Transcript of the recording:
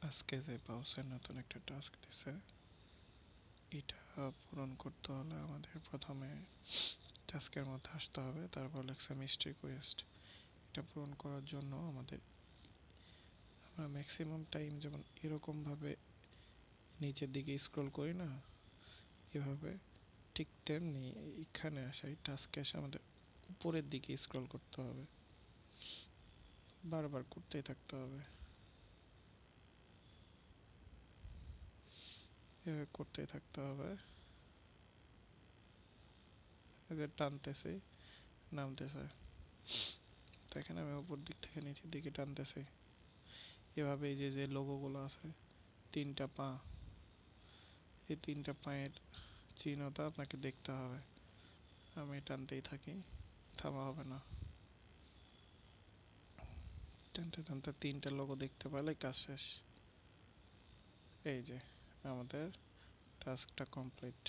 আজকে যে পাউসে নতুন একটা টাস্ক দিছে, এটা পূরণ করতে হলে আমাদের প্রথমে টাস্কের মধ্যে আসতে হবে, তারপর লেখছে মিস্ট্রি কোয়েস্ট। এটা পূরণ করার জন্য আমরা ম্যাক্সিমাম টাইম যেমন এরকমভাবে নিচের দিকে স্ক্রল করি না, এভাবে ঠিক তেমনি এখানে আসে, এই টাস্কে এসে আমাদের উপরের দিকে স্ক্রল করতে হবে, বারবার করতেই থাকতে হবে, এভাবে করতেই থাকতে হবে। এদের টানতেছি, নামতেছে, তো এখানে আমি উপর দিক থেকে নিচের দিকে টানতেছি। এভাবে এই যে যে লোগোগুলো আছে, তিনটা পা, এই তিনটা পায়ের চিহ্নটা আপনাকে দেখতে হবে। আমি টানতেই থাকি, থামা হবে না। টানতে টানতে তিনটা লোগো দেখতে পেলে কাজ শেষ। এই যে আমাদের টাস্কটা কমপ্লিট।